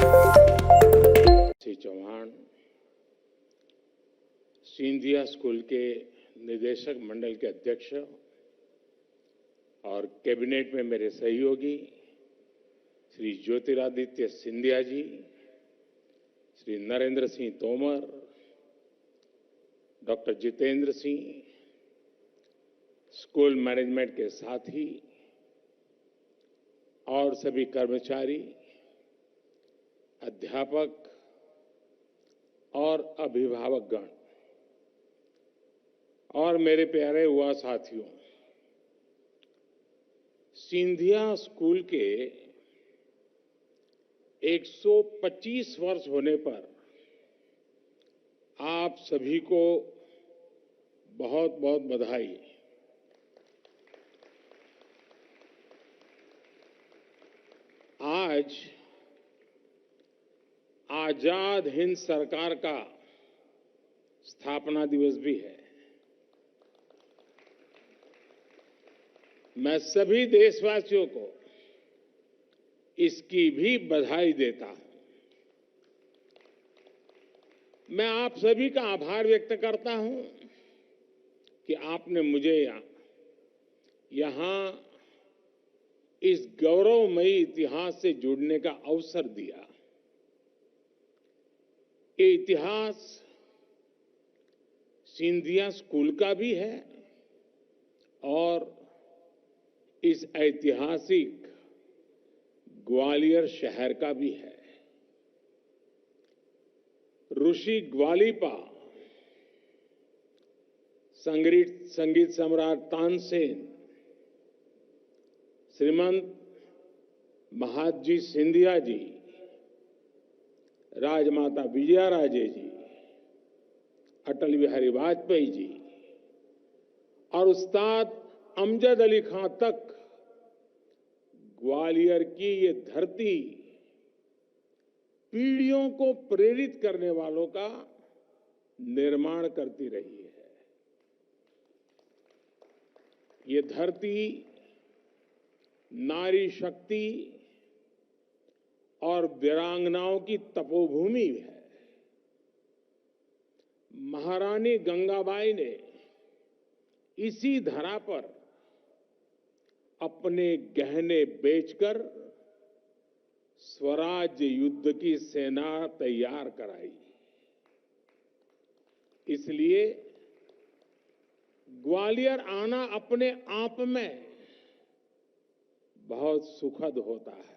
Shri Chauhan, Scindia school के निदेशक मंडल के अध्यक्ष और कैबिनेट में मेरे सहयोगी Shri Jyotiraditya Scindia ji, Shri Narendra Singh Tomar, doctor Jitendra Singh, school management के साथी और सभी कर्मचारी, अध्यापक और अभिभावकगण और मेरे प्यारे युवा साथियों, सिंधिया स्कूल के 125 वर्ष होने पर आप सभी को बहुत बहुत बधाई। आज आजाद हिंद सरकार का स्थापना दिवस भी है। मैं सभी देशवासियों को इसकी भी बधाई देता हूं। मैं आप सभी का आभार व्यक्त करता हूं कि आपने मुझे यहां इस गौरवमयी इतिहास से जुड़ने का अवसर दिया। ये इतिहास सिंधिया स्कूल का भी है और इस ऐतिहासिक ग्वालियर शहर का भी है। ऋषि ग्वालिपा, संगीत सम्राट तानसेन, श्रीमंत महादजी सिंधिया जी, राजमाता विजयाराजे जी, अटल बिहारी वाजपेयी जी और उस्ताद अमजद अली खां तक ग्वालियर की ये धरती पीढ़ियों को प्रेरित करने वालों का निर्माण करती रही है। ये धरती नारी शक्ति और वीरांगनाओं की तपोभूमि है। महारानी गंगाबाई ने इसी धरा पर अपने गहने बेचकर स्वराज युद्ध की सेना तैयार कराई। इसलिए ग्वालियर आना अपने आप में बहुत सुखद होता है।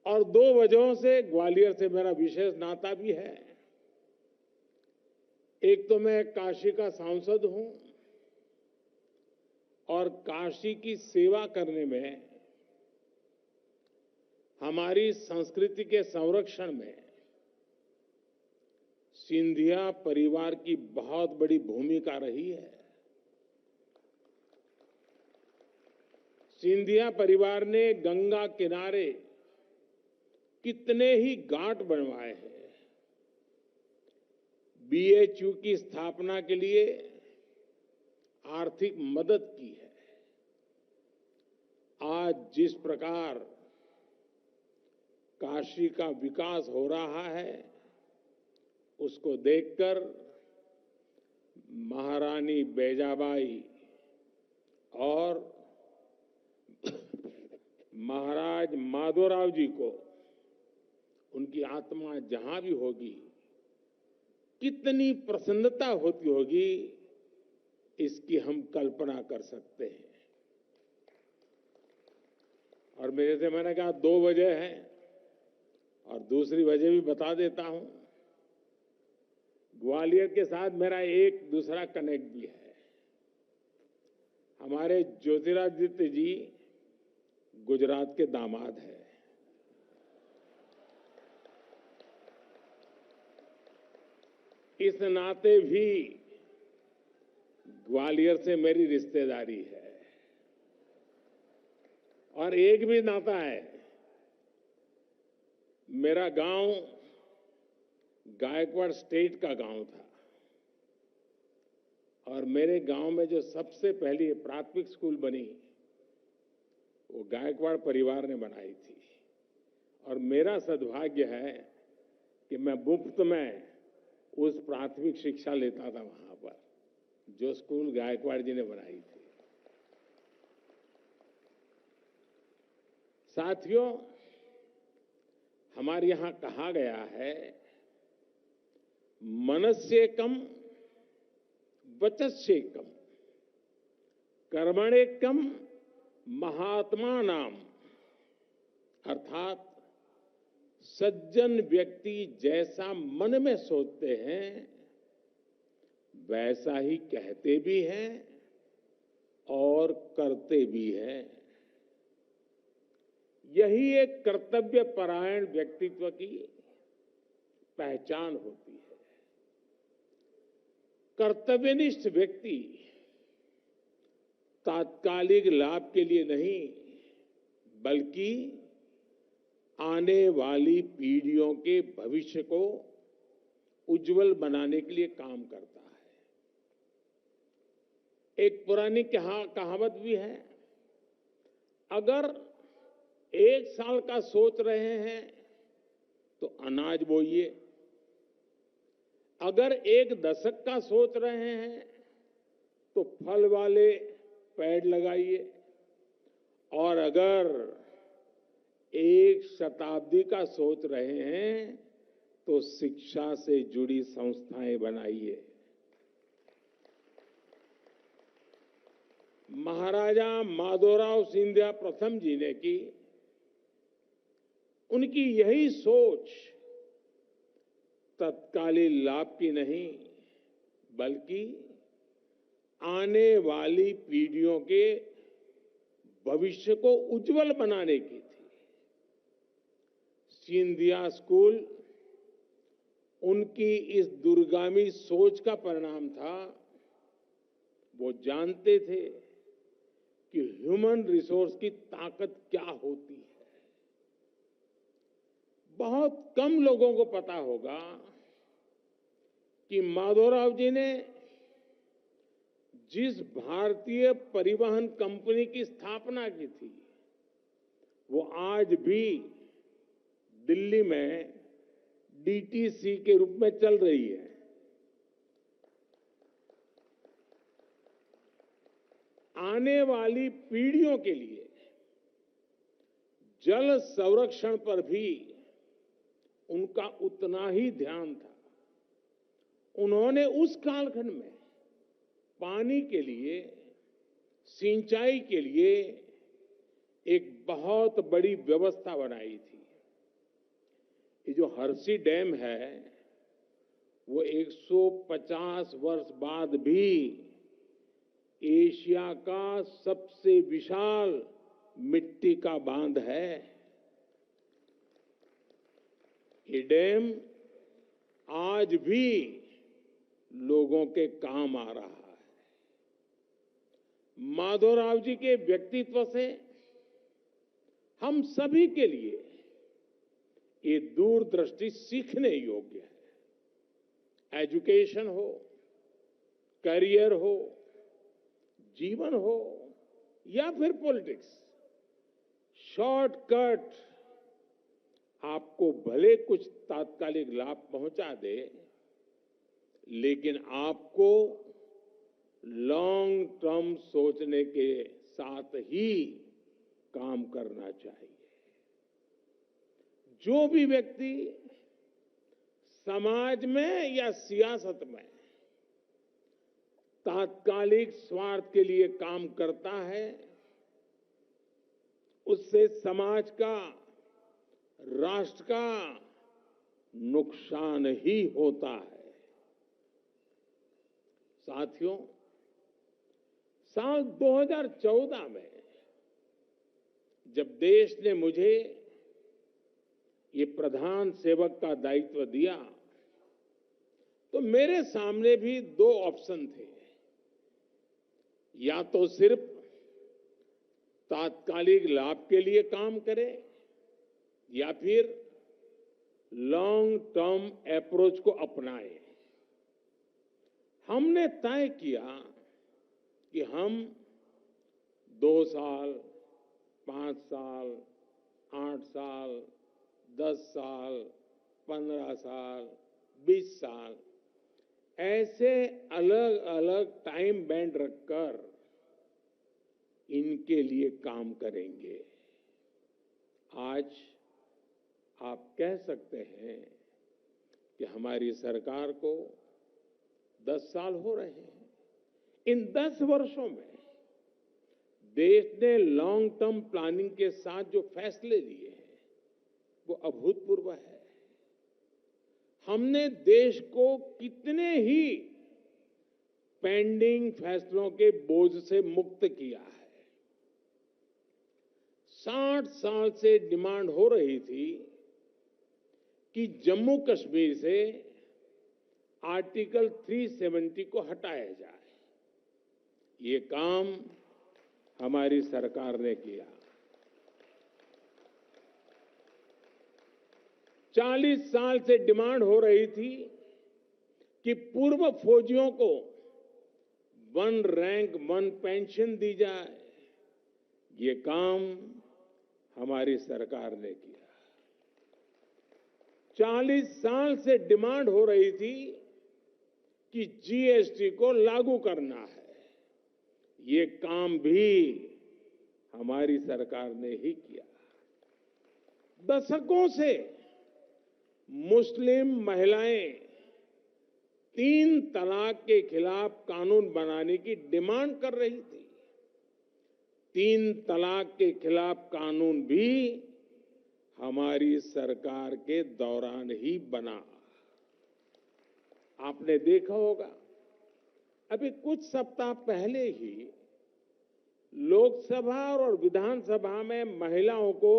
और दो वजहों से ग्वालियर से मेरा विशेष नाता भी है। एक तो मैं काशी का सांसद हूं और काशी की सेवा करने में, हमारी संस्कृति के संरक्षण में सिंधिया परिवार की बहुत बड़ी भूमिका रही है। सिंधिया परिवार ने गंगा किनारे कितने ही घाट बनवाए हैं। बीएचयू की स्थापना के लिए आर्थिक मदद की है। आज जिस प्रकार काशी का विकास हो रहा है, उसको देखकर महारानी बैजाबाई और महाराज माधोराव जी को, उनकी आत्मा जहां भी होगी, कितनी प्रसन्नता होती होगी, इसकी हम कल्पना कर सकते हैं। और मेरे से मैंने कहा 2 वजह है और दूसरी वजह भी बता देता हूं। ग्वालियर के साथ मेरा एक दूसरा कनेक्ट भी है। हमारे ज्योतिरादित्य जी गुजरात के दामाद हैं। इस नाते भी ग्वालियर से मेरी रिश्तेदारी है। और एक भी नाता है, मेरा गांव गायकवाड़ स्टेट का गांव था और मेरे गांव में जो सबसे पहली प्राथमिक स्कूल बनी वो गायकवाड़ परिवार ने बनाई थी और मेरा सद्भाग्य है कि मैं मुफ्त में उस प्राथमिक शिक्षा लेता था वहां पर, जो स्कूल गायकवाड़ जी ने बनाई थी। साथियों, हमारे यहां कहा गया है, मनस्येकम वचस्येकम कर्मण्येकम महात्मा नाम, अर्थात सज्जन व्यक्ति जैसा मन में सोचते हैं वैसा ही कहते भी हैं और करते भी हैं। यही एक कर्तव्य परायण व्यक्तित्व की पहचान होती है। कर्तव्यनिष्ठ व्यक्ति तात्कालिक लाभ के लिए नहीं, बल्कि आने वाली पीढ़ियों के भविष्य को उज्जवल बनाने के लिए काम करता है। एक पुरानी कहावत भी है, अगर 1 साल का सोच रहे हैं तो अनाज बोइए, अगर 1 दशक का सोच रहे हैं तो फल वाले पेड़ लगाइए, और अगर 1 शताब्दी का सोच रहे हैं तो शिक्षा से जुड़ी संस्थाएं बनाइए। महाराजा माधवराव सिंधिया प्रथम जी ने की, उनकी यही सोच तत्कालीन लाभ की नहीं, बल्कि आने वाली पीढ़ियों के भविष्य को उज्जवल बनाने की थी। सिंधिया स्कूल उनकी इस दूरगामी सोच का परिणाम था। वो जानते थे कि ह्यूमन रिसोर्स की ताकत क्या होती है। बहुत कम लोगों को पता होगा कि माधवराव जी ने जिस भारतीय परिवहन कंपनी की स्थापना की थी, वो आज भी दिल्ली में डीटीसी के रूप में चल रही है। आने वाली पीढ़ियों के लिए जल संरक्षण पर भी उनका उतना ही ध्यान था। उन्होंने उस कालखंड में पानी के लिए, सिंचाई के लिए एक बहुत बड़ी व्यवस्था बनाई थी। ये जो हरसी डैम है, वो 150 वर्ष बाद भी एशिया का सबसे विशाल मिट्टी का बांध है। ये डैम आज भी लोगों के काम आ रहा है। माधवराव जी के व्यक्तित्व से हम सभी के लिए ये दूरदृष्टि सीखने योग्य है। एजुकेशन हो, करियर हो, जीवन हो या फिर पॉलिटिक्स, शॉर्टकट आपको भले कुछ तात्कालिक लाभ पहुंचा दे, लेकिन आपको लॉन्ग टर्म सोचने के साथ ही काम करना चाहिए। जो भी व्यक्ति समाज में या सियासत में तात्कालिक स्वार्थ के लिए काम करता है, उससे समाज का, राष्ट्र का नुकसान ही होता है। साथियों, साल 2014 में जब देश ने मुझे ये प्रधान सेवक का दायित्व दिया, तो मेरे सामने भी 2 ऑप्शन थे। या तो सिर्फ तात्कालिक लाभ के लिए काम करें, या फिर लॉन्ग टर्म अप्रोच को अपनाएं। हमने तय किया कि हम 2 साल, 5 साल, 8 साल, 10 साल, 15 साल, 20 साल ऐसे अलग अलग टाइम बैंड रखकर इनके लिए काम करेंगे। आज आप कह सकते हैं कि हमारी सरकार को 10 साल हो रहे हैं। इन 10 वर्षों में देश ने लॉन्ग टर्म प्लानिंग के साथ जो फैसले लिए हैं वो अभूतपूर्व है। हमने देश को कितने ही पेंडिंग फैसलों के बोझ से मुक्त किया है। 60 साल से डिमांड हो रही थी कि जम्मू कश्मीर से आर्टिकल 370 को हटाया जाए। ये काम हमारी सरकार ने किया। 40 साल से डिमांड हो रही थी कि पूर्व फौजियों को 1 रैंक 1 पेंशन दी जाए। ये काम हमारी सरकार ने किया। 40 साल से डिमांड हो रही थी कि जीएसटी को लागू करना है। ये काम भी हमारी सरकार ने ही किया। दशकों से मुस्लिम महिलाएं 3 तलाक के खिलाफ कानून बनाने की डिमांड कर रही थी। 3 तलाक के खिलाफ कानून भी हमारी सरकार के दौरान ही बना। आपने देखा होगा, अभी कुछ सप्ताह पहले ही लोकसभा और विधानसभा में महिलाओं को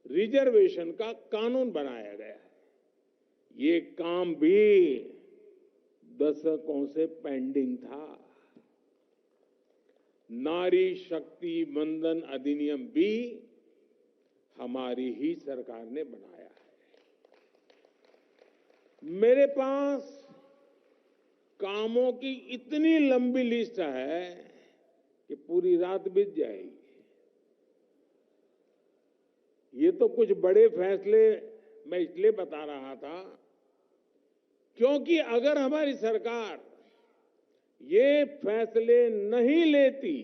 रिजर्वेशन का कानून बनाया गया है। ये काम भी दशकों से पेंडिंग था। नारी शक्ति वंदन अधिनियम भी हमारी ही सरकार ने बनाया है। मेरे पास कामों की इतनी लंबी लिस्ट है कि पूरी रात बीत जाएगी। ये तो कुछ बड़े फैसले मैं इसलिए बता रहा था क्योंकि अगर हमारी सरकार ये फैसले नहीं लेती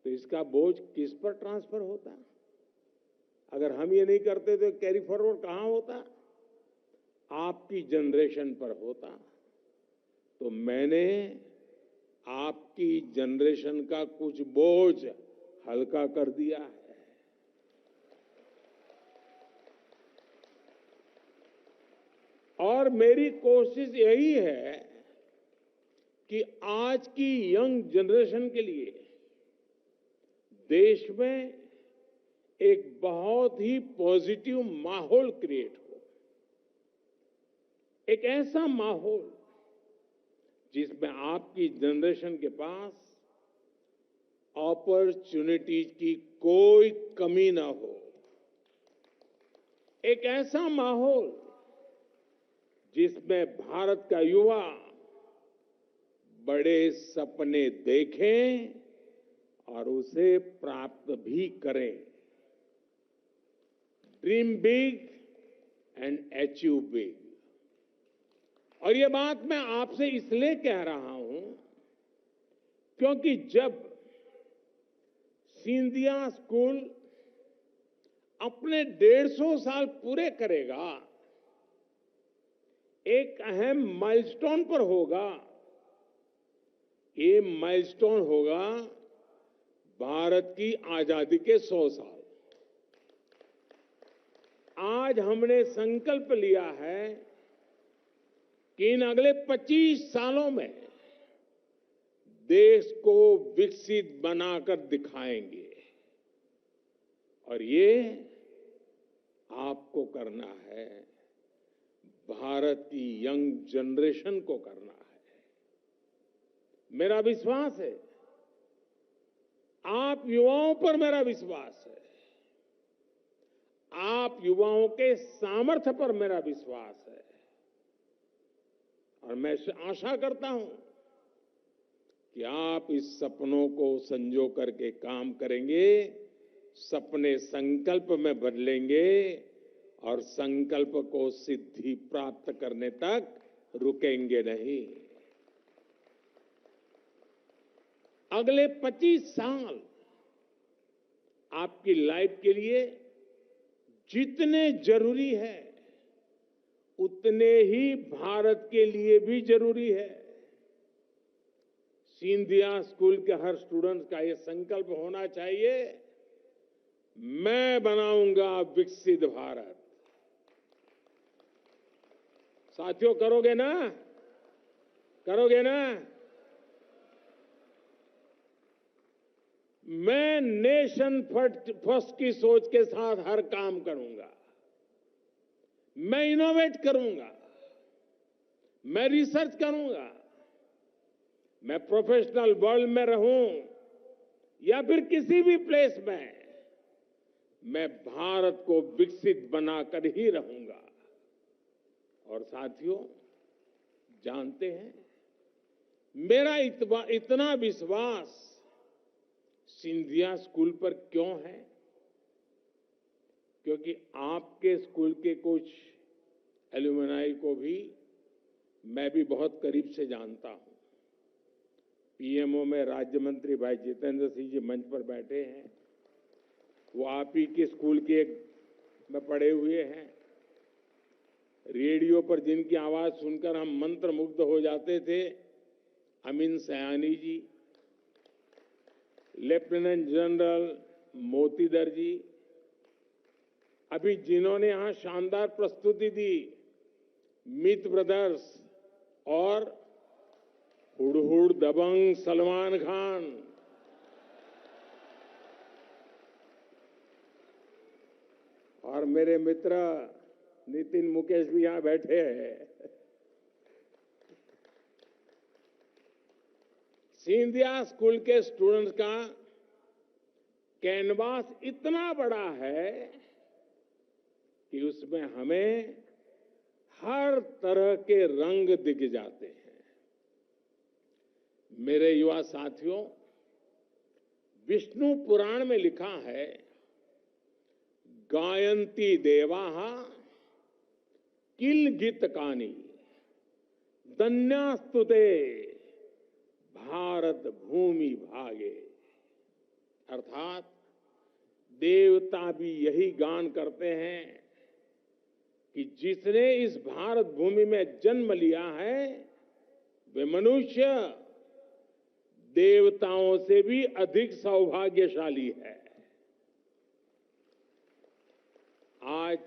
तो इसका बोझ किस पर ट्रांसफर होता? अगर हम ये नहीं करते तो कैरी फॉरवर्ड कहां होता? आपकी जनरेशन पर होता। तो मैंने आपकी जनरेशन का कुछ बोझ हल्का कर दिया है। और मेरी कोशिश यही है कि आज की यंग जनरेशन के लिए देश में एक बहुत ही पॉजिटिव माहौल क्रिएट हो। एक ऐसा माहौल जिसमें आपकी जनरेशन के पास अपॉर्चुनिटीज की कोई कमी ना हो। एक ऐसा माहौल जिसमें भारत का युवा बड़े सपने देखें और उसे प्राप्त भी करें। Dream big and achieve big. और ये बात मैं आपसे इसलिए कह रहा हूं क्योंकि जब सिंधिया स्कूल अपने 150 साल पूरे करेगा, एक अहम माइलस्टोन पर होगा। ये माइलस्टोन होगा भारत की आजादी के 100 साल। आज हमने संकल्प लिया है कि इन अगले 25 सालों में देश को विकसित बनाकर दिखाएंगे। और ये आपको करना है, भारत की यंग जनरेशन को करना है। मेरा विश्वास है, आप युवाओं पर मेरा विश्वास है, आप युवाओं के सामर्थ्य पर मेरा विश्वास है। और मैं आशा करता हूं कि आप इस सपनों को संजो करके काम करेंगे, सपने संकल्प में बदलेंगे और संकल्प को सिद्धि प्राप्त करने तक रुकेंगे नहीं। अगले 25 साल आपकी लाइफ के लिए जितने जरूरी है उतने ही भारत के लिए भी जरूरी है। सिंधिया स्कूल के हर स्टूडेंट का यह संकल्प होना चाहिए, मैं बनाऊंगा विकसित भारत। साथियों, करोगे ना? करोगे ना? मैं नेशन फर्स्ट की सोच के साथ हर काम करूंगा। मैं इनोवेट करूंगा, मैं रिसर्च करूंगा, मैं प्रोफेशनल वर्ल्ड में रहूं या फिर किसी भी प्लेस में, मैं भारत को विकसित बनाकर ही रहूंगा। और साथियों, जानते हैं, मेरा इतना विश्वास सिंधिया स्कूल पर क्यों है? क्योंकि आपके स्कूल के कुछ एल्यूमनाई को भी मैं भी बहुत करीब से जानता हूं। पीएमओ में राज्य मंत्री भाई जितेंद्र सिंह जी मंच पर बैठे हैं, वो आप ही के स्कूल के में पढ़े हुए हैं। रेडियो पर जिनकी आवाज सुनकर हम मंत्रमुग्ध हो जाते थे, अमीन सयानी जी, लेफ्टिनेंट जनरल मोतीदर जी, अभी जिन्होंने यहां शानदार प्रस्तुति दी, मित ब्रदर्स और हुड़हुड़ दबंग सलमान खान, और मेरे मित्र नितिन मुकेश भी यहां बैठे हैं। सिंधिया स्कूल के स्टूडेंट्स का कैनवास इतना बड़ा है कि उसमें हमें हर तरह के रंग दिख जाते हैं। मेरे युवा साथियों, विष्णु पुराण में लिखा है, गायंती देवाः किल गीतकानि धन्यास्तुते भारत भूमि भागे। अर्थात देवता भी यही गान करते हैं कि जिसने इस भारत भूमि में जन्म लिया है वे मनुष्य देवताओं से भी अधिक सौभाग्यशाली है। आज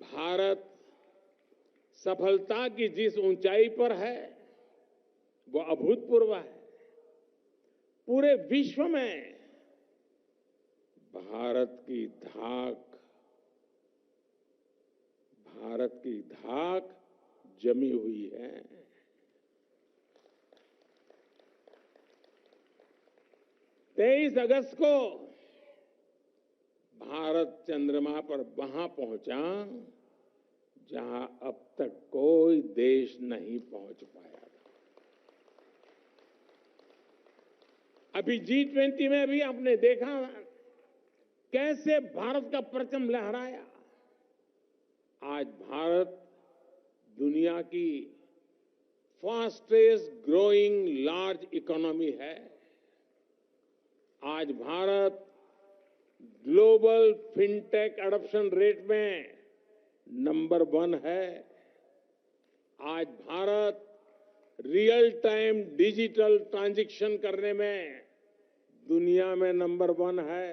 भारत सफलता की जिस ऊंचाई पर है वो अभूतपूर्व है। पूरे विश्व में भारत की धाक जमी हुई है। तेईस अगस्त को भारत चंद्रमा पर वहां पहुंचा जहां अब तक कोई देश नहीं पहुंच पाया था। अभी G20 में भी आपने देखा कैसे भारत का परचम लहराया। आज भारत दुनिया की फास्टेस्ट ग्रोइंग लार्ज इकोनॉमी है। आज Bharat global fintech adoption rate में नंबर 1 है। आज Bharat real time digital transaction करने में दुनिया में नंबर 1 है।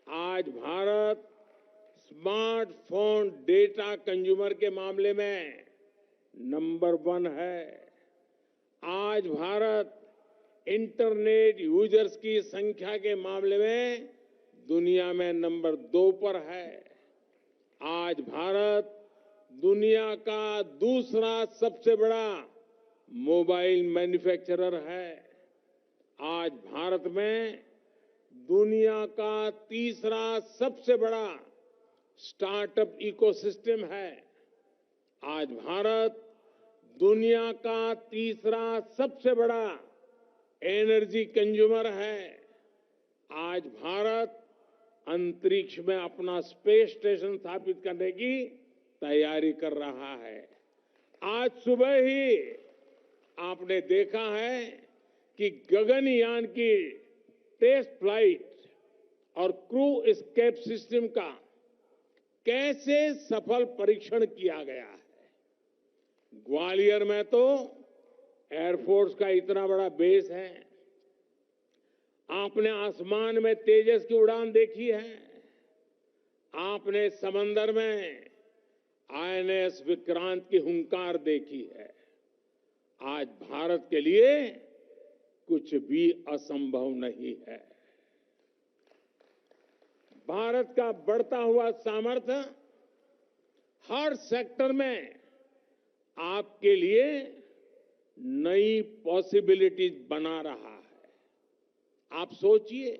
आज भारत स्मार्टफोन डेटा कंज्यूमर के मामले में नंबर 1 है। आज भारत इंटरनेट यूजर्स की संख्या के मामले में दुनिया में नंबर 2 पर है। आज भारत दुनिया का दूसरा सबसे बड़ा मोबाइल मैन्युफैक्चरर है। आज भारत में दुनिया का तीसरा सबसे बड़ा स्टार्टअप इकोसिस्टम है। आज भारत दुनिया का तीसरा सबसे बड़ा एनर्जी कंज्यूमर है। आज भारत अंतरिक्ष में अपना स्पेस स्टेशन स्थापित करने की तैयारी कर रहा है। आज सुबह ही आपने देखा है कि गगनयान की टेस्ट फ्लाइट और क्रू एस्केप सिस्टम का कैसे सफल परीक्षण किया गया है। ग्वालियर में तो एयरफोर्स का इतना बड़ा बेस है। आपने आसमान में तेजस की उड़ान देखी है। आपने समंदर में आईएनएस विक्रांत की हुंकार देखी है। आज भारत के लिए कुछ भी असंभव नहीं है। भारत का बढ़ता हुआ सामर्थ्य हर सेक्टर में आपके लिए नई पॉसिबिलिटीज बना रहा है। आप सोचिए,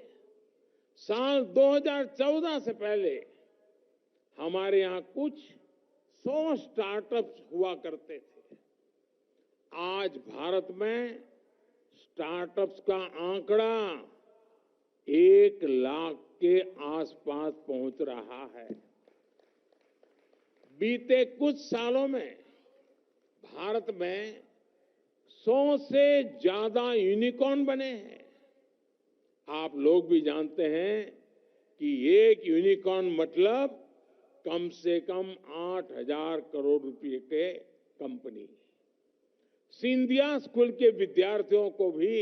साल 2014 से पहले हमारे यहां कुछ 100 स्टार्टअप्स हुआ करते थे। आज भारत में स्टार्टअप्स का आंकड़ा 1 लाख के आसपास पहुंच रहा है। बीते कुछ सालों में भारत में 100 से ज्यादा यूनिकॉर्न बने हैं। आप लोग भी जानते हैं कि एक यूनिकॉर्न मतलब कम से कम 8,000 करोड़ रुपए के कंपनी। सिंधिया स्कूल के विद्यार्थियों को भी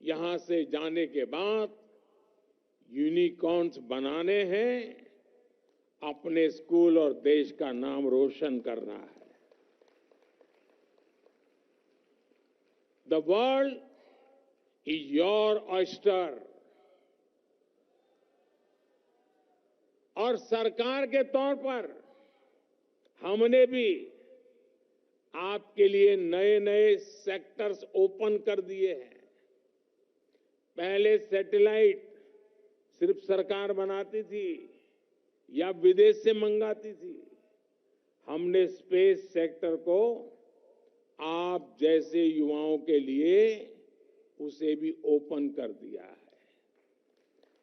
यहां से जाने के बाद यूनिकॉर्न्स बनाने हैं, अपने स्कूल और देश का नाम रोशन करना है। The world is your oyster. और सरकार के तौर पर हमने भी आपके लिए नए नए सेक्टर्स ओपन कर दिए हैं। पहले सैटेलाइट सिर्फ सरकार बनाती थी या विदेश से मंगाती थी। हमने स्पेस सेक्टर को आप जैसे युवाओं के लिए उसे भी ओपन कर दिया है।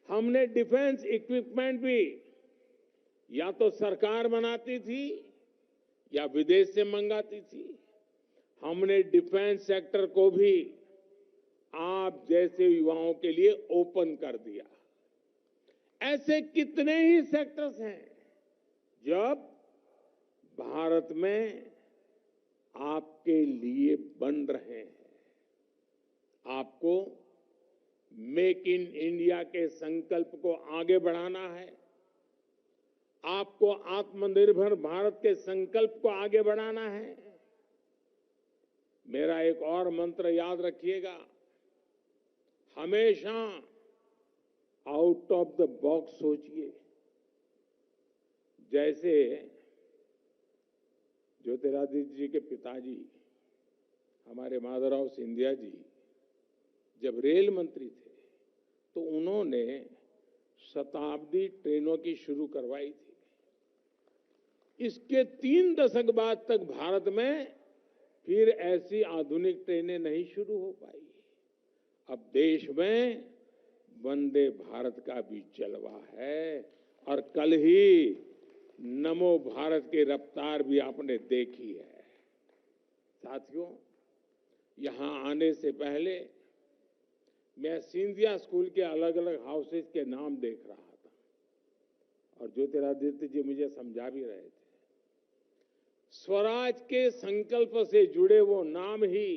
हमने डिफेंस इक्विपमेंट भी या तो सरकार बनाती थी या विदेश से मंगाती थी। हमने डिफेंस सेक्टर को भी आप जैसे युवाओं के लिए ओपन कर दिया। ऐसे कितने ही सेक्टर्स हैं जब भारत में आपके लिए बन रहे हैं। आपको मेक इन इंडिया के संकल्प को आगे बढ़ाना है। आपको आत्मनिर्भर भारत के संकल्प को आगे बढ़ाना है। मेरा एक और मंत्र याद रखिएगा, हमेशा आउट ऑफ द बॉक्स सोचिए। जैसे ज्योतिरादित्य जी के पिताजी हमारे माधवराव सिंधिया जी जब रेल मंत्री थे तो उन्होंने शताब्दी ट्रेनों की शुरू करवाई थी। इसके 3 दशक बाद तक भारत में फिर ऐसी आधुनिक ट्रेनें नहीं शुरू हो पाई। अब देश में वंदे भारत का भी जलवा है और कल ही नमो भारत की रफ्तार भी आपने देखी है। साथियों, यहां आने से पहले मैं सिंधिया स्कूल के अलग अलग हाउसेज के नाम देख रहा था और ज्योतिरादित्य जी मुझे समझा भी रहे थे। स्वराज के संकल्प से जुड़े वो नाम ही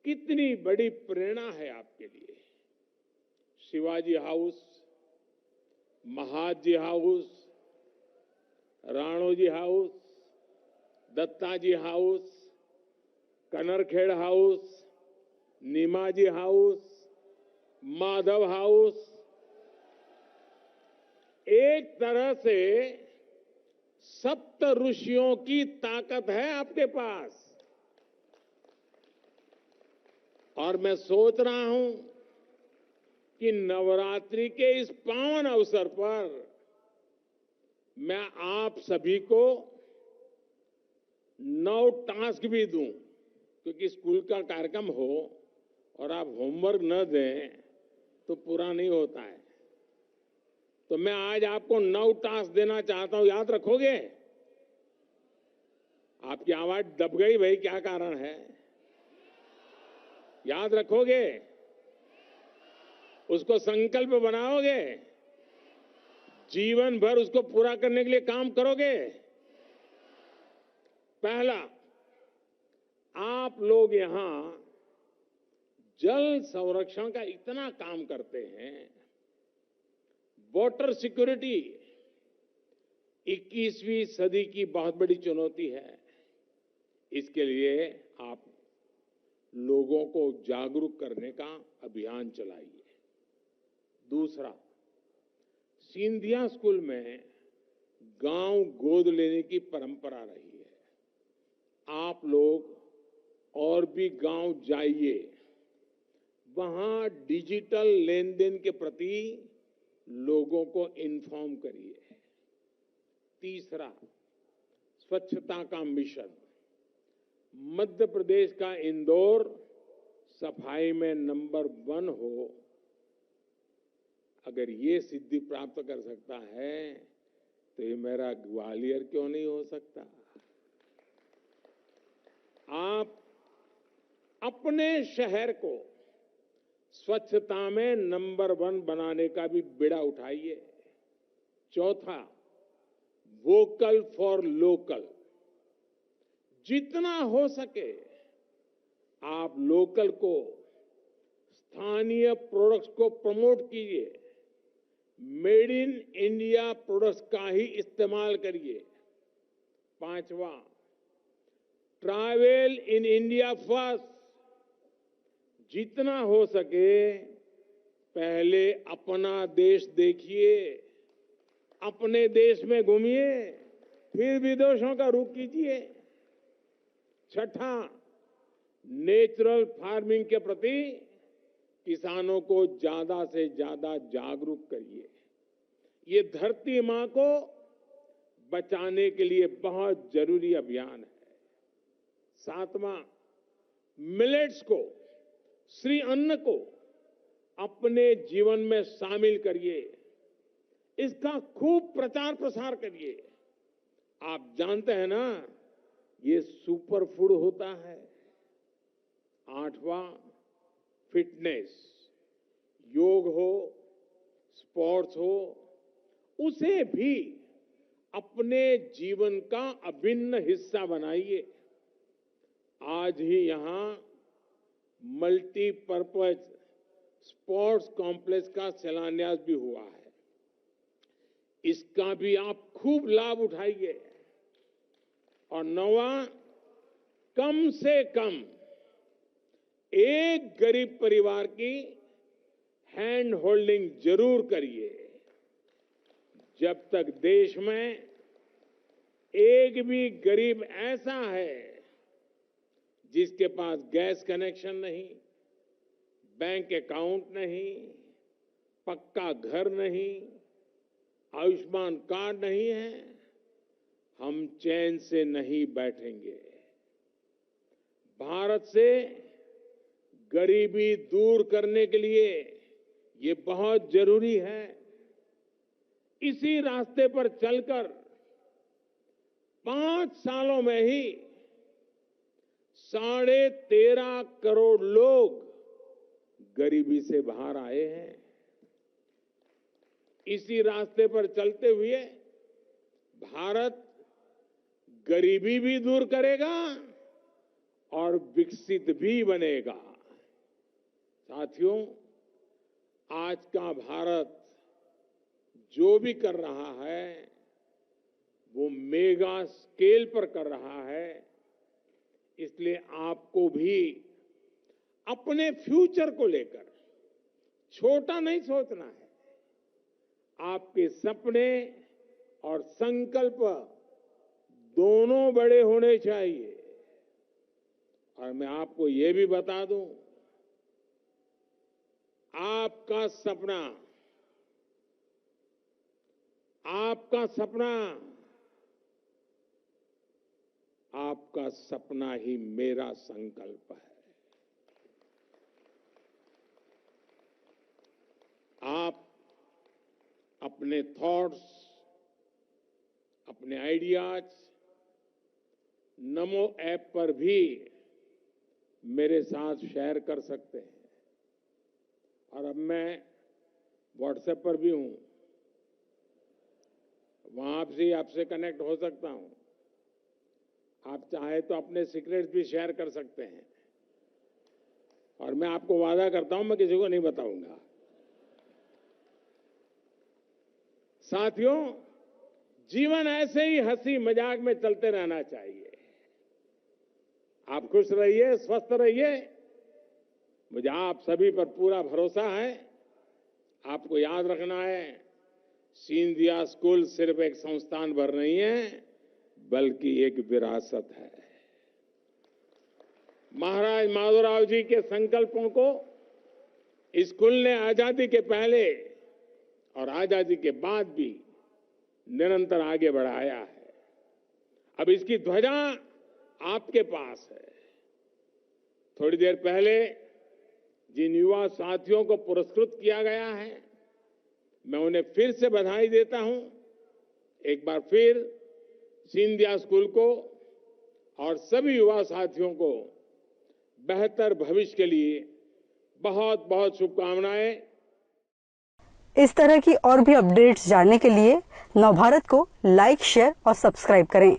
कितनी बड़ी प्रेरणा है आपके लिए। Shivaji house, Mahadji house, Ranoji house, Dattaji house, Kanarkhed house, Nimaji house, Madhav house, एक तरह से सप्त ऋषियों की ताकत है आपके पास। और मैं सोच रहा हूं कि नवरात्रि के इस पावन अवसर पर मैं आप सभी को 9 टास्क भी दूं, क्योंकि स्कूल का कार्यक्रम हो और आप होमवर्क न दें तो पूरा नहीं होता है। तो मैं आज आपको 9 टास्क देना चाहता हूं, याद रखोगे? आपकी आवाज दब गई भाई, क्या कारण है? याद रखोगे? उसको संकल्प बनाओगे? जीवन भर उसको पूरा करने के लिए काम करोगे? पहला, आप लोग यहां जल संरक्षण का इतना काम करते हैं। वाटर सिक्योरिटी 21वीं सदी की बहुत बड़ी चुनौती है। इसके लिए आप लोगों को जागरूक करने का अभियान चलाइए। दूसरा, सिंधिया स्कूल में गांव गोद लेने की परंपरा रही है। आप लोग और भी गांव जाइए, वहां डिजिटल लेन देन के प्रति लोगों को इन्फॉर्म करिए। तीसरा, स्वच्छता का मिशन। मध्य प्रदेश का इंदौर सफाई में नंबर 1 हो। अगर ये सिद्धि प्राप्त कर सकता है तो ये मेरा ग्वालियर क्यों नहीं हो सकता? आप अपने शहर को स्वच्छता में नंबर 1 बनाने का भी बीड़ा उठाइए। चौथा, वोकल फॉर लोकल। जितना हो सके आप लोकल को, स्थानीय प्रोडक्ट्स को प्रमोट कीजिए। मेड इन इंडिया प्रोडक्ट्स का ही इस्तेमाल करिए। पांचवा, ट्रैवल इन इंडिया फर्स्ट। जितना हो सके पहले अपना देश देखिए, अपने देश में घूमिए, फिर विदेशों का रुख कीजिए। छठा, नेचुरल फार्मिंग के प्रति किसानों को ज्यादा से ज्यादा जागरूक करिए। ये धरती मां को बचाने के लिए बहुत जरूरी अभियान है। सातवां, मिलेट्स को, श्री अन्न को अपने जीवन में शामिल करिए। इसका खूब प्रचार प्रसार करिए। आप जानते हैं ना, ये सुपर फूड होता है। आठवां, फिटनेस। योग हो, स्पोर्ट्स हो, उसे भी अपने जीवन का अभिन्न हिस्सा बनाइए। आज ही यहां मल्टीपर्पज स्पोर्ट्स कॉम्प्लेक्स का शिलान्यास भी हुआ है। इसका भी आप खूब लाभ उठाइए। और नौवां, कम से कम एक गरीब परिवार की हैंड होल्डिंग जरूर करिए। जब तक देश में एक भी गरीब ऐसा है जिसके पास गैस कनेक्शन नहीं, बैंक अकाउंट नहीं, पक्का घर नहीं, आयुष्मान कार्ड नहीं है, हम चैन से नहीं बैठेंगे। भारत से गरीबी दूर करने के लिए ये बहुत जरूरी है। इसी रास्ते पर चलकर 5 सालों में ही 13.5 करोड़ लोग गरीबी से बाहर आए हैं। इसी रास्ते पर चलते हुए भारत गरीबी भी दूर करेगा और विकसित भी बनेगा। साथियों, आज का भारत जो भी कर रहा है वो मेगा स्केल पर कर रहा है। इसलिए आपको भी अपने फ्यूचर को लेकर छोटा नहीं सोचना है। आपके सपने और संकल्प दोनों बड़े होने चाहिए। और मैं आपको ये भी बता दूं, आपका सपना, आपका सपना, आपका सपना ही मेरा संकल्प है। आप अपने थॉट्स, अपने आइडियाज नमो ऐप पर भी मेरे साथ शेयर कर सकते हैं। और अब मैं व्हाट्सएप पर भी हूं, वहां से आपसे कनेक्ट हो सकता हूं। आप चाहे तो अपने सीक्रेट्स भी शेयर कर सकते हैं, और मैं आपको वादा करता हूं मैं किसी को नहीं बताऊंगा। साथियों, जीवन ऐसे ही हंसी मजाक में चलते रहना चाहिए। आप खुश रहिए, स्वस्थ रहिए। मुझे आप सभी पर पूरा भरोसा है। आपको याद रखना है, सिंधिया स्कूल सिर्फ एक संस्थान भर नहीं है, बल्कि एक विरासत है। महाराज माधवराव जी के संकल्पों को इस स्कूल ने आजादी के पहले और आजादी के बाद भी निरंतर आगे बढ़ाया है। अब इसकी ध्वजा आपके पास है। थोड़ी देर पहले जिन युवा साथियों को पुरस्कृत किया गया है, मैं उन्हें फिर से बधाई देता हूं। एक बार फिर सिंधिया स्कूल को और सभी युवा साथियों को बेहतर भविष्य के लिए बहुत बहुत शुभकामनाएं। इस तरह की और भी अपडेट्स जानने के लिए नवभारत को लाइक, शेयर और सब्सक्राइब करें।